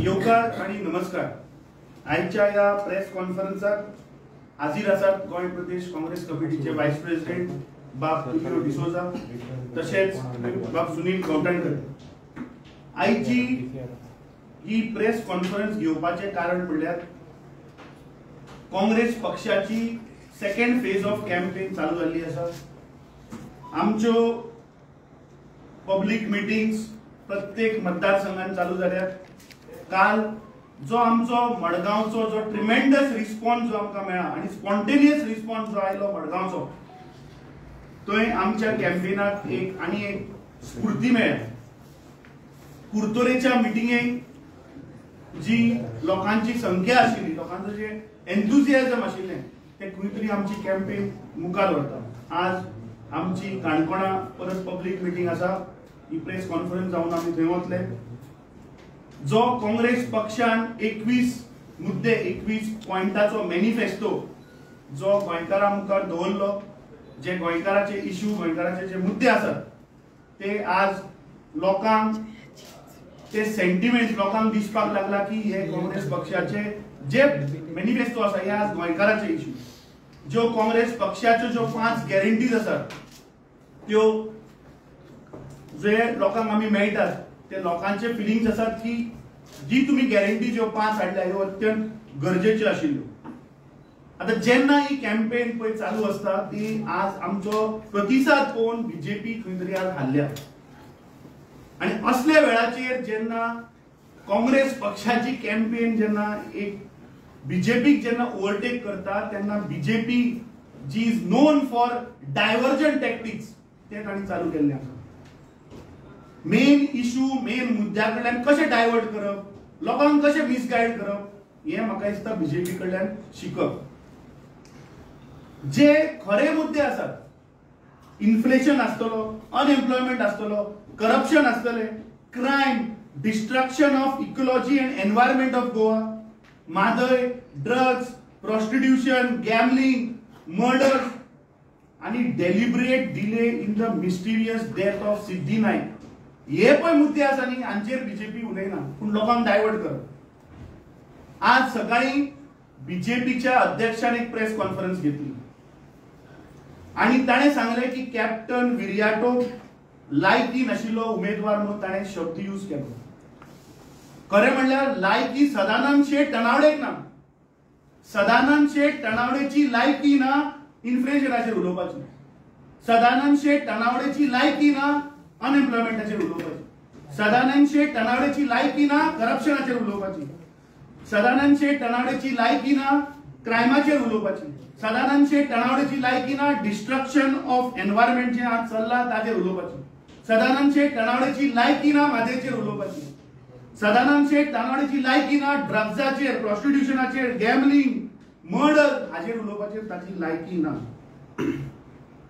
योगा आणि नमस्कार. आजच्या या प्रेस कॉन्फरन्सात हाजीर आसात गोंय प्रदेश काँग्रेस कमिटीचे व्हायस प्रेसिडेंट बाब तुलियो डिसोजा तसेच बाब सुनील कौटणकर. आजची ही प्रेस कॉन्फरन्स घेवपाचे कारण म्हणल्यार काँग्रेस पक्षाची सेकंड फेज ऑफ कॅम्पेन चालू जाल्ली आसा. आमच्यो पब्लिक मिटिंग्स प्रत्येक मतदारसंघात चालू जाल्यात. काल जो आमचो मडगांवचो जो ट्रिमेंडस रिस्पॉन्स जो आमकां मेळ्ळा आणि स्पॉन्टेनियस रिस्पॉन्स जो आयलो मडगांवचो, थंय आमच्या कॅम्पेनाक एक स्फूर्ती मेळ्ळ्या. कुर्तोरेच्या मिटिंगेक जी लोकांची संख्या आशिल्ली, लोकांचो जे एन्थुसियाझम आशिल्लें, ते खंय तरी आमची कॅम्पेन मुखार व्हरता. आज आमची काणकोणा परत पब्लिक मिटिंग आसा. ही प्रेस कॉन्फरन्स जावन आमी थंय वतले. जो काँग्रेस पक्षान 21 मुद्दे 21 पॉइंटाचो मॅनिफेस्टो जो गोंयकारां मुखार दवरलो, जे गोंयकाराचे इश्यू, गोंयकाराचे जे मुद्दे आसात, ते आज लोकांक ते सेंटिमेंट लोकांक दिसपाक लागला की हे काँग्रेस पक्षाचे जे मॅनिफेस्टो आसा हे आज गोंयकाराचे इश्यू. ज्यो काँग्रेस पक्षाच्यो ज्यो 5 गॅरंटीज आसात त्यो जे लोकांक आमी मेळटात, ते लोकांचे फिलिंग्स आसात की जी तुम्ही गॅरंटी ज्यो 5 हाडल्या ह्यो अत्यंत गरजेच्यो आशिल्ल्यो. आता जेन्ना ही कॅम्पेन पळय चालू आसता ती आज आमचो प्रतिसाद पळोवन बीजेपी खंय तरी आज हारल्या. आणि असल्या वेळाचेर जेन्ना काँग्रेस पक्षाची कॅम्पेन जेन्ना एक बीजेपीक जेन्ना ओव्हरटेक करता, तेन्ना बीजेपी जी is known for divergent tactics ते तांणी चालू केल्ले आसा. मेन इश्यू, मेन मुद्द्या कडल्यान कशें डायवर्ट करप, लोकांक कशें मिसगायड करप, हे म्हाका दिसता बीजेपी कडल्यान शिकप. जे खरे मुद्दे आसात, इन्फ्लेशन आसतलो, अनएम्प्लॉयमेंट आसतलो, करप्शन आसतले, crime, destruction of ecology and environment of Goa, Mhadei, drugs, prostitution, gambling, murder आणि deliberate delay in the mysterious death of Siddhi Naik, हे पण मुद्दे आसा न्ही, हांचेर बीजेपी उलयना, पूण लोकांक डायवर्ट करप. आज सकाळी बीजेपीच्या अध्यक्षान एक प्रेस कॉन्फरन्स घेतली आणि ताणें सांगले की कॅप्टन विरियाटो लायकी नाशिल्लो उमेदवार म्हणून ताणें शब्द यूज केलो. खरें म्हणल्यार लायकी सदानंद शेठ टनावडेक ना. सदानंद शेठ टनावडेची लायकी ना इन्फ्लेशनाचेर उलोवपाची. सदानंद शेठ टनावडेची लायकी ना अनएम्प्लॉयमेंटाचेर उलोवपाची. सदानंद शेठ टनावडेची लायकी ना करप्शनाचेर उलोवपाची. सदानंद शेठ टनावडेची लायकी ना क्रायमाचेर उलोवपाची. सदानंद शेठ टनावडेची लायकी ना डिस्ट्रक्शन ऑफ एन्व्हायरमेंट जे आज चल्ला ताचेर उलोवपाची. सदानंद शेठ टनावडेची लायकी ना मादेचेर उलोवपाची. सदानंद शेठ टनावडेची लायकी ना ड्रग्साचेर, प्रॉस्टिट्यूशनाचेर, गॅमलिंग, मर्डर हाचेर उलोवपाचेर ताची लायकी ना.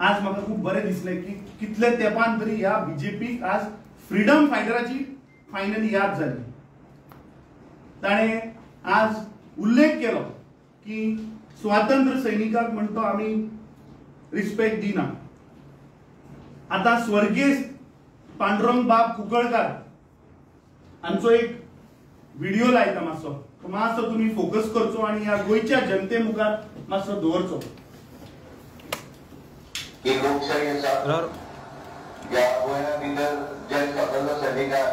आज म्हाका खूब बरें दिसलें की कितले तेंपान तरी ह्या बीजेपीक आज फ्रीडम फायटराची फायनली याद जाली. ताणें आज उल्लेख केलो की स्वातंत्र्य सैनिकाक म्हणतो आमी रिस्पेक्ट दिना. आता स्वर्गीय पांडुरंग बाब कुंकळकार हांचो एक व्हिडिओ लायता मातसो तुम्ही फोकस करचो आणि ह्या गोंयच्या जनते मुखार मातसो दवरचो. ही लोकशाही आसा या गोंया भितर जे स्वतंत्र सैनिकान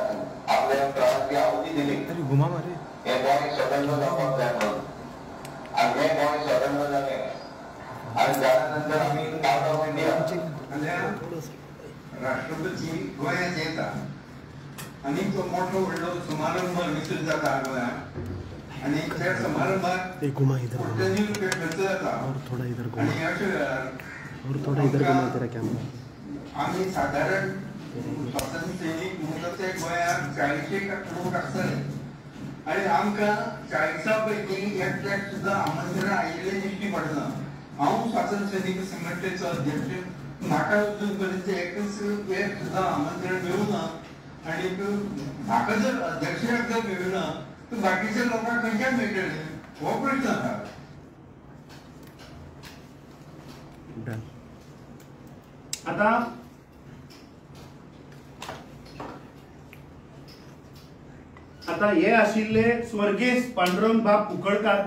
आपल्या प्राणाची आहुती दिली, हे गोंय स्वतंत्र जावपाक जाय म्हणून. आनी हे गोंय स्वतंत्र जालें आनी जाल्या नंतर आमी पार्ट ऑफ इंडिया राष्ट्रपती गोंयांत येता आनी तो मोठो व्हडलो समारंभ विसर जाता गोंयांत. आनी त्या समारंभात कोट्यांनी रुपया खर्च जाता. आनी आमी साधारण स्वातंत्र्य सैनीक म्हणटा ते गोंयांत 40 लोक आसतले आनी आमकां 40 पैकी एकट्याक सुद्दां आमंत्रण आयिल्लें दिश्टी पडना. हांव स्वातंत्र्य सैनीक संघटनेचो अध्यक्ष, म्हाका अजून पर्यंत एकच वेळ सुद्दां आमंत्रण मेळूना. आनी म्हाका जर अध्यक्षाक जर मेळूना तर बाकीच्या लोकांक खंयच्यान मेळटलें हो प्रश्न आसा. आता आता हे आशिल्ले स्वर्गीय पांडुरंग बाब कुंकळकार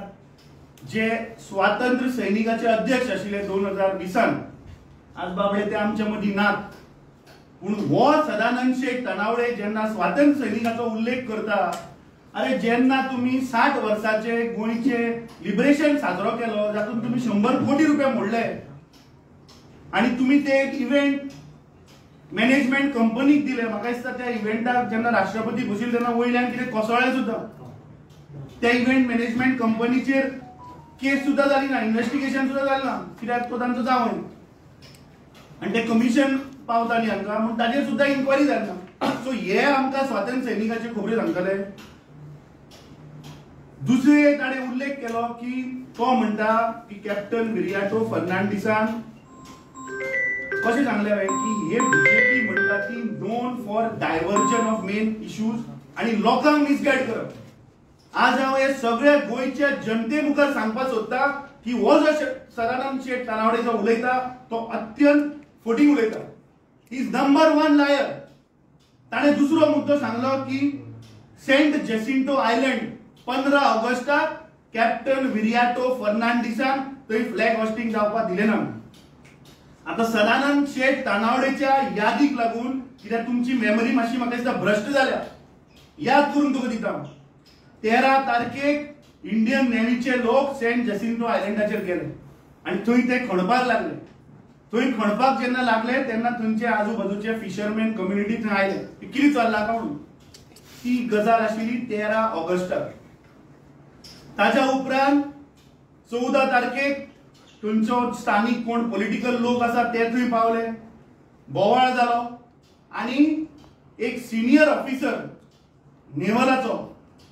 जे स्वातंत्र्य सैनिकाचे अध्यक्ष आशिल्ले 2020 आज बाबडे ते आमच्या मदीं नात पूण हो सदानंद शेठ तनावडे जेन्ना स्वातंत्र्य सैनिकाचो उल्लेख करता अरे जेन्ना तुम्ही 60 वर्साचे गोंयचे लिबरेशन साजरो केलो जातून तुम्ही 100 कोटी रुपया मोडले आणि तुम्ही ते एक इव्हेंट मॅनेजमेंट कंपनीक दिले म्हाका दिसता त्या इव्हेंटाक जेन्ना राष्ट्रपती बशिल्ले तेन्ना वयल्यान कितें कोसळ्ळे सुद्दां त्या इव्हेंट मॅनेजमेंट कंपनीचेर केस सुद्दां जाली ना इन्व्हेस्टिगेशन सुद्दां जालें ना कित्याक तो तांचो जावंय आणि ते कमिशन पावता न्ही हांकां म्हूण ताजेर सुद्दां इन्क्वायरी जाली ना सो हे आमकां स्वातंत्र्य सैनिकाचे खबरी सांगतले दुसरे ताणें उल्लेख केलो की तो म्हणटा की कॅप्टन विरियाटो फर्नांडिसान कशें सांगलें हांवें की हे बीजेपी म्हणटा ती known for diversion of main issues आणि लोकांक मिसगायड करप आज हांव हे सगळ्या गोंयच्या जनते मुखार सांगपाक सोदता की हो जो सदानंद शेठ तनावडे जो उलयता तो अत्यंत फटींग उलयता ही इज नंबर 1 लायर ताणें दुसरो मुद्दो सांगलो की सेंट जेसिंटो आयलंड 15 ऑगस्टाक कॅप्टन विरियाटो फर्नांडिसान थंय फ्लॅग होस्टिंग जावपाक दिलें ना आता सदानंद शेठ तनावडेच्या यादीक लागून कित्याक तुमची मेमरी मातशी म्हाका दिसता भ्रश्ट जाल्या याद करून तुका दिता 13 तारखेक इंडियन नेव्हीचे लोक सेंट जेसिंटो आयलंडाचेर गेले आणि थंय ते खणपाक लागले थंय खणपाक जेन्ना लागले तेन्ना थंयचे आजूबाजूचे फिशरमॅन कम्युनिटी थंय आयले कितें चल्लां काय म्हणून ती गजाल आशिल्ली 13 ऑगस्टाक ताच्या उपरांत 14 तारखेक थंयचो स्थानिक कोण पॉलिटिकल लोक आसा ते थंय पावले बोवाळ जालो आणि एक सिनियर ऑफिसर नेव्हलाचो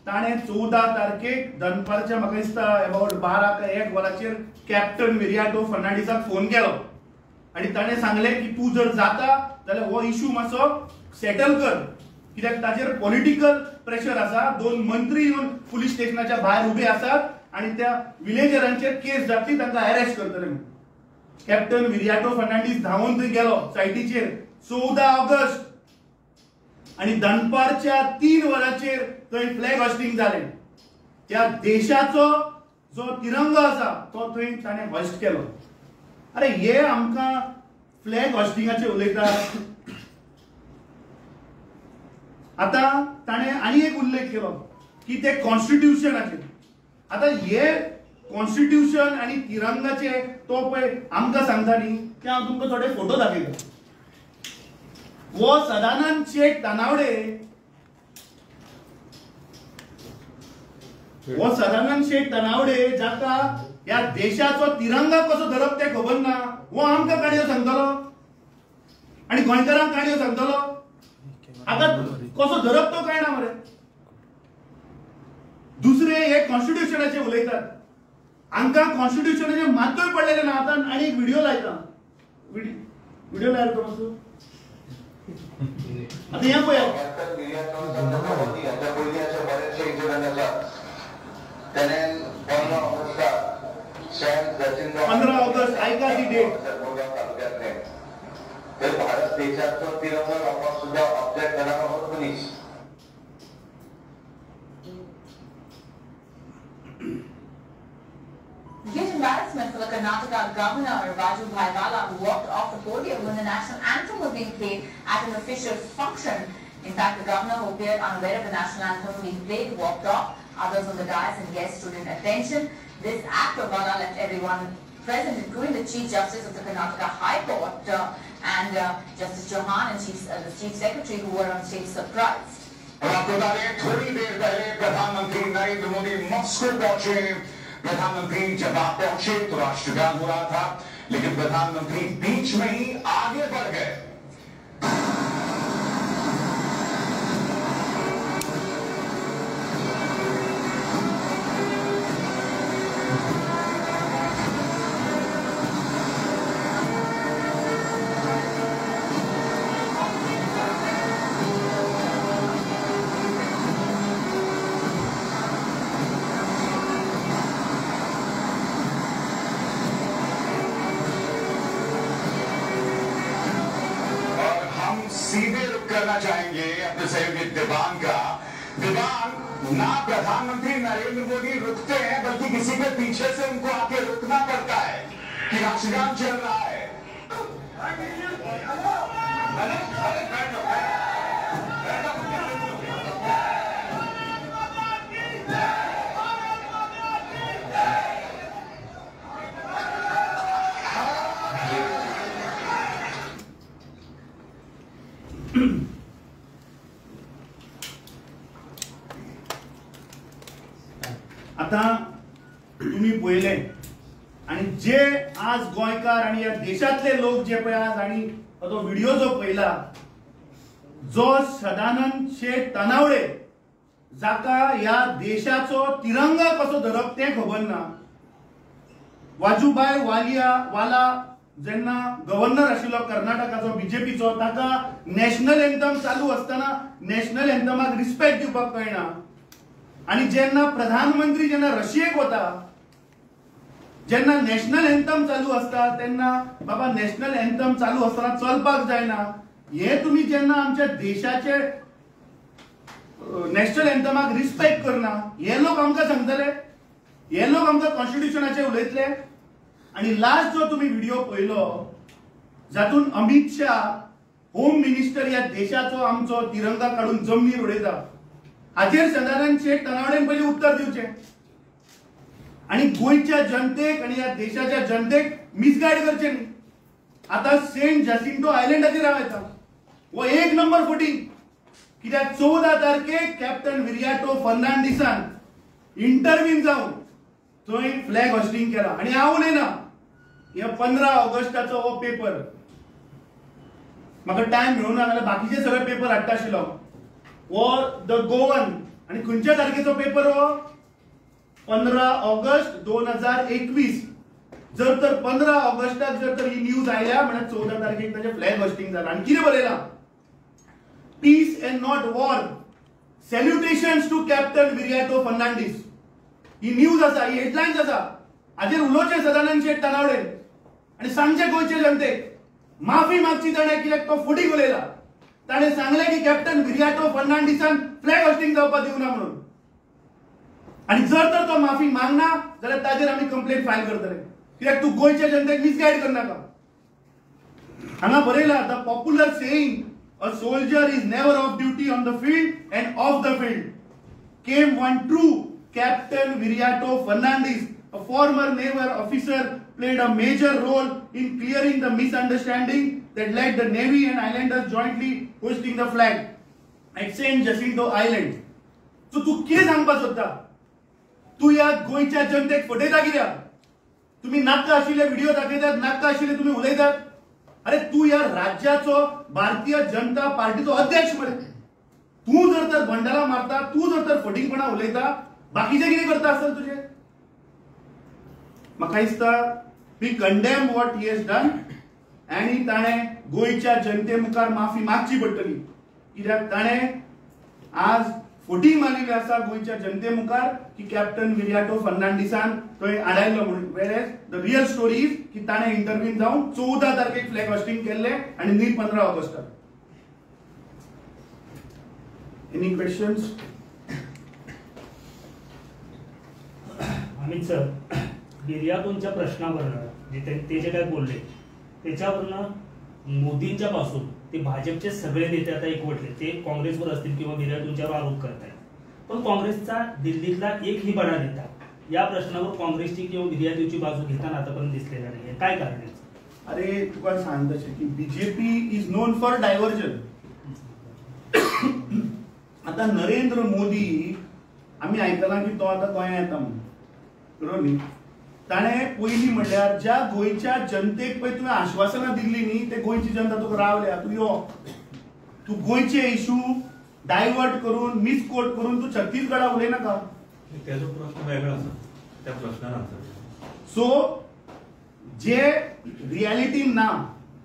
ताणें 14 तारखेक दनपारच्या म्हाका दिसता अबाउट 12 का 1 वराचेर कॅप्टन विरियाटो फर्नांडिसाक फोन केलो आणि ताणें सांगलें की तूं जर जाता जाल्यार हो इश्यू मातसो सेटल कर कित्याक ताजेर पॉलिटिकल प्रेशर आसा 2 मंत्री येवन पुलीस स्टेशनाच्या भायर उबे आसात आणि त्या विलेजरांचेर केस जातली तांकां अरेस्ट करतले कॅप्टन विरियाटो फर्नांडीस धांवून थंय गेलो सायटीचेर 14 ऑगस्ट आणि दनपारच्या 3 वरांचेर थंय फ्लॅग होस्टिंग जालें त्या देशाचो जो तिरंगो आसा तो थंय ताणें होस्ट केलो अरे हे आमकां फ्लॅग होस्टिंगाचेर उलयता आता ताणें आनी एक उल्लेख केलो की ते कॉन्स्टिट्यूशनाचेर आता हे कॉन्स्टिट्यूशन आणि तिरंगाचे तो पळय आमकां सांगता न्ही ते हांव तुमकां थोडे फोटो दाखयता हो सदानंद शेठ तनावडे जाका ह्या देशाचो तिरंगा कसो धरप ते खबर ना हो आमकां काणयो सांगतलो आणि गोंयकारांक काणयो सांगतलो आता कसो धरप तो कळना मरे दुसरे हे कॉन्स्टिट्यूशनाचे उलयतात हांकां कॉन्स्टिट्यूशनाचे मातूय पडलेले ना आता आणि एक व्हिडिओ लायता व्हिडिओ लायला तो मातसो आता या पळया त्याने 15 ऑगस्ट ऐका ती डेट तर भारत देशाचा तिरंगा आपण सुद्धा ऑब्जेक्ट करणार आहोत police Great embarrassment for the Karnataka governor Raju Bhaiwala, who walked off the podium when the national anthem was being played at an official function. In fact, the governor, who appeared unaware of the national anthem being played, walked off. Others on the dais and guests stood in attention. This act of Bhaiwala left everyone present, including the Chief Justice of the Karnataka High Court and Justice Chauhan and the Chief Secretary, who were on stage surprised. आपको बता दें थोड़ी देर पहले प्रधानमंत्री Narendra Modi Moscow पहुंचे प्रधानमंत्री जब आप पहुंचे तो राष्ट्रगान हो रहा था लेकिन प्रधानमंत्री बीच में ही आगे बढ़ गए सीधे रुक करना चाहेंगे अपने सहयोगी दीवान का दीवान ना प्रधानमंत्री नरेंद्र मोदी रुकते हैं, बल्कि किसी के पीछे से उनको आके रुकना पड़ता है कि राष्ट्रगान चल रहा है। आता तुम्ही पळयले आणि जे आज गोंयकार आणि या देशातले लोक जे पळय आज आणि तो व्हिडिओ जो पळयला, जो सदानंद शेठ तनावडे जाका या देशाचो तिरंगा कसो धरप ते खबर ना, वाजूभाई वाला जेन्ना गव्हर्नर आशिल्लो कर्नाटकाचो बीजेपीचो, ताका नॅशनल एंथम चालू असताना नॅशनल एंथमाक रिस्पेक्ट दिवपाक कळना, आणि जेन्ना प्रधानमंत्री जेन्ना रशियेक वता, जेन्ना नॅशनल एंथम चालू असता तेन्ना बाबा नॅशनल एंथम चालू असताना चलपाक जायना, हे तुम्ही जेन्ना आमच्या देशाचे नॅशनल एंथमाक रिस्पेक्ट करना, हे लोक आमकां सांगतले, हे लोक आमकां कॉन्स्टिट्यूशनाचे उलयतले। आणि लास्ट जो तुम्ही व्हिडिओ पळयलो जातून अमित शाह होम मिनिस्टर या देशाचो आमचो तिरंगा काढून जमनीर उडयता, हाजेर सदानंद शेठ तनावडेन पयलीं उत्तर दिवचें आणि गोंयच्या जनतेक आणि या देशाच्या जनतेक मिसगायड करचें न्ही। आता सेंट जसिंटो आयलँडाचेर हांव येता, वो एक नंबर फुटींग, कित्याक 14 तारखेक कॅप्टन विरियाटो फर्नांडिसान इंटरव्हीन जावन थंय फ्लॅग होस्टिंग केला, आणि हांव उलयना, हे 15 ऑगस्टाचो हो पेपर, म्हाका टायम मेळूना जाल्यार बाकीचे सगळे पेपर हाडटा आशिल्लो, वो द गोवन, आणि खंयच्या तारखेचो पेपर हो 15 ऑगस्ट 2021। जर तर 15 ऑगस्टाक जर तर ही न्यूज आयल्या म्हळ्यार 14 तारखेक ताचे फ्लॅग होस्टिंग जालां, आणि कितें बरयलां, peace and not war, salutations to captain Viriato Fernandes. ही न्यूज आसा, ही हेडलायन्स आसा, हाजेर उलोवचे सदानंद शेठ तनावडे आणि सांगचे गोंयचे जनतेक माफी मागची ताणें, कित्याक तो फुटीक उलयला, ताणें सांगलें की कॅप्टन विरियाटो फर्नांडिसान फ्लॅग होस्टिंग जावपाक दिवना म्हणून, आणि जर तर तो माफी मागना जाल्यार ताजेर आमी कंप्लेंट फायल करतले, कित्याक तूं गोंयच्या जनतेक मिसगायड करनाका। हांगा बरयलां, the popular saying a soldier is never of duty on the field end of the field came one true Captain Viriato Fernandes, a former naval officer, played a major role in clearing the misunderstanding that led the Navy and Islanders jointly hoisting the flag at Saint Jacinto Island. So तू कितें सांगपाक सोदता? तू या गोंयच्या जनतेक फटयता कित्याक? तुम्ही नाका आशिल्ले व्हिडिओ दाखयतात, नाका आशिल्ले तुम्ही उलयतात। अरे तू या राज्याचो भारतीय जनता पार्टीचो अध्यक्ष मरे, तू जर तर भंडारा मारता, तू जर तर फटींगपणा उलयता, बाकीचे कितें करता आसतले तुझे? म्हाका दिसता we condemn what he has done, आनी ताणें गोंयच्या जनते मुखार माफी मागची पडटली, कित्याक ताणें आज फटींग मारिल्ली आसा गोंयच्या जनते मुखार की कॅप्टन विरियाटो फर्नांडिसान थंय आडायल्लो म्हणून। वेरेज द रियल स्टोरी इज की ताणें इंटरव्हीन जावन 14 तारखेक फ्लॅग होस्टिंग केल्लें आणि न्ही 15 ऑगस्टाक। Any questions? अमित सर, विरियाटोंच्या प्रश्नावरनं ते जे काय बोलले त्याच्यावरनं मोदींच्या पासून ते भाजपचे सगळे नेते आता एकवटले, ते काँग्रेसवर असतील किंवा विरियाटोंच्यावर आरोप करतायत, पण काँग्रेसचा दिल्लीतला एकही बडा नेता या प्रश्नावर काँग्रेसची किंवा विरियाटोची बाजू घेताना आतापर्यंत दिसलेला नाहीये, काय कारण आहे? अरे तुका सांग तशें की BJP is known for diversion. आता नरेंद्र मोदी आम्ही आयकलां की तो आता गोंयांत येता म्हणून, बरोबर न्ही? ताणें पयलीं म्हणल्यार ज्या गोंयच्या जनतेक पळय तुवें आश्वासनां दिल्ली न्ही, ते गोंयची जनता तुका रावल्या, तूं यो, तूं गोंयचे इशू डायवर्ट करून मिसकोट करून तूं छत्तीसगडा उलयनाका। त्याचो प्रश्न वेगळो आसा, त्या प्रश्नान आन्सर। सो जे रियालिटी ना,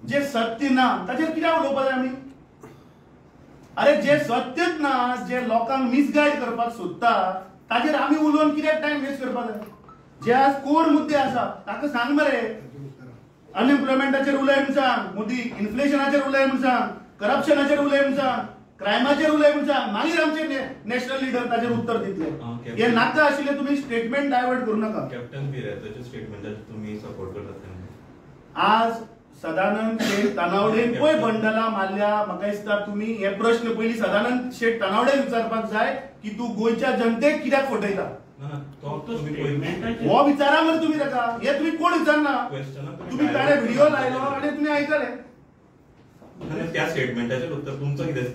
जे सत्य ना, ताचेर कित्याक उलोवपाक जाय आमी? अरे जे सत्यच ना, जे लोकांक मिसगायड करपाक सोदता ताचेर आमी उलोवन कित्याक टायम वेस्ट करपाक जाय? जे आज कोर मुद्दे आसा ताका सांग मरे, अनएम्प्लॉयमेंटाचेर उलय म्हूण सांग मोदी, इन्फ्लेशनाचेर उलय म्हूण सांग, करप्शनाचेर उलय म्हूण सांग, क्रायमाचेर उलयता मागीर आमचे नॅशनल लिडर ताचेर उत्तर दितले. हे नाका आशिल्ले तुमी स्टेटमेंट डायवर्ट करू नका. कॅप्टन बिरेताच्या स्टेटमेंटाचे तुम्ही सपोर्ट करतात. आज सदानंद शेठ तानावडेन पळय बंडला मारल्या. म्हाका दिसता तुमी हे प्रश्न पयलीं सदानंद शेठ तानावडे विचारपाक जाय की तू गोंयच्या जनतेक कित्याक फटयता. हो विचारा मरे तुम्ही ताका. हे तुम्ही कोण विचारना. तुम्ही ताणे व्हिडिओ लायलो आनी तुम्ही आयकले. त्या स्टेटमेंटाचे उत्तर तुमचं कितें.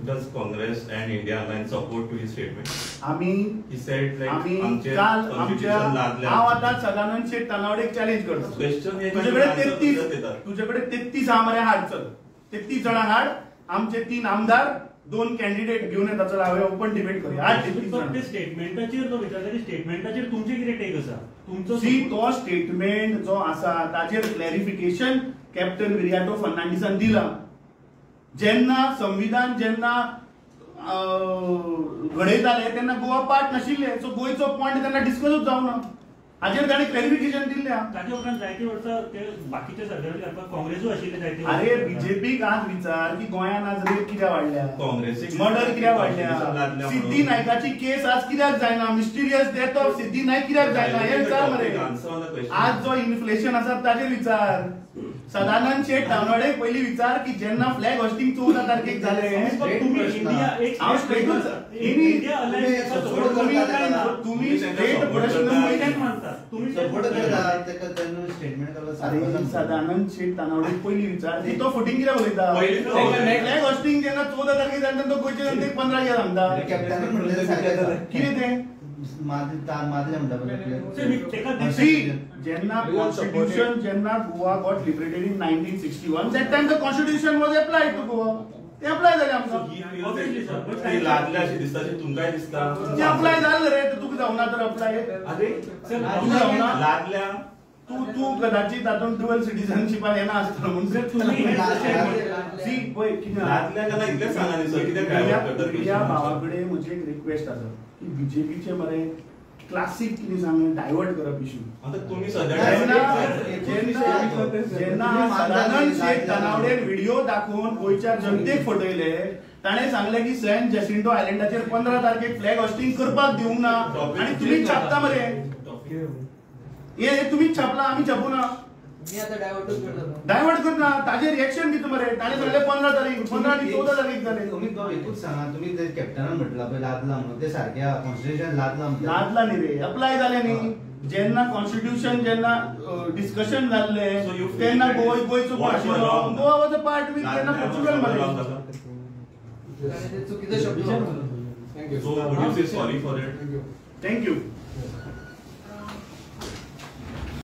Does Congress and India alliance support to he statement. आम्ही काल आमच्या हांव आतां सदानंद शेठ तानावडेक चॅलेंज करता. तुझ्याकडे 33 आमरे हाड. चल 33 जाणां हाड. आमचे 3 आमदार 2 कॅन्डिडेट घेऊन येता. चल हांवें ओपन डिबेट करूया. स्टेटमेंटाचेर तो विचारता की स्टेटमेंटाचेर तुमचे कितें टेक आसा. तुमचो तो स्टेटमेंट जो आसा ताचेर क्लॅरिफिकेशन कॅप्टन विरियाटो फर्नांडिसान दिला. जेन्ना संविधान जेन्ना घडयताले तेन्ना गोवा पार्ट नाशिल्ले. सो गोंयचो पॉयंट तेन्ना डिस्कसूच जावना. हाजेर ताणें क्लॅरिफिकेशन दिल्ल्या. ताचे उपरांत जायते वर्सां ते बाकीच्या सरकारी करपाक काँग्रेसूय आशिल्ले जायते. अरे बीजेपीक आज विचार की गोंयान आज रेप कित्याक वाडल्या. मर्डर कित्याक वाडल्या. सिद्धी नायकाची केस आज कित्याक जायना. मिस्टिरियस डेथ ऑफ सिद्धी नायक कित्याक जायना हे विचार मरे. आज जो इन्फ्लेशन आसा ताचेर विचार. सदानंद शेठ तानावडे पयलीं विचार की जेन्ना फ्लॅग होस्टिंग 14 तारखेक जाले. तुम्ही स्टेट प्रश्न सदानंद शेठ तानावडे पयलीं विचार तो फुटींग कित्याक उलयता. फ्लॅग होस्टिंग जेन्ना 14 तारखेक जाले तेन्ना तो गोंयचे जनतेक 15 कित्याक सांगता. कितें तें जेन्ना कॉन्स्टिट्यूशन जेन्ना Goa got liberated in 1961 that time the constitution was applied to Goa. ते अप्लाय जाले आमकां. तुमकांय दिसता ते अप्लाय जाले रे. तुका जावना तर अप्लाय. अरे लादल्या तू कदाचित तातूंत ड्युअल सिटीजनशिपान येना आसता म्हणून प्रिया भावाकडे म्हजी एक रिक्वेस्ट आसा की बीजेपीचे मरे क्लासिक कितें सांग डायवर्ट करप इश्यू. जेन्ना सदानंद शेठ तानावडेन व्हिडिओ दाखोवन गोंयच्या जनतेक फटयले. ताणें सांगलें की सेंट जॅसिंटो आयलँडाचेर 15 तारखेक फ्लॅग होस्टिंग करपाक दिवंक ना आनी तुमी छापता मरे. हे तुम्हीच छापला आम्ही छापू ना. डायवर्ट करना ताजेर रिएक्शन दिता मरे. ताणें सांगलें 15 तारीख 15 आनी 14 तारीख जाले. तुम्ही एकूच सांगा. तुम्ही ते कॅप्टनान म्हटला पळय लादला म्हणून ते सारख्या कॉन्स्टिट्यूशन लादला न्ही रे. अप्लाय जाले न्ही. जेन्ना कॉन्स्टिट्यूशन जेन्ना डिस्कशन जाल्ले तेन्ना गोंयचो Goa was a part with तेन्ना पोर्चुगल मरे. चुकीचो शब्द. So would you say sorry for it. Thank you.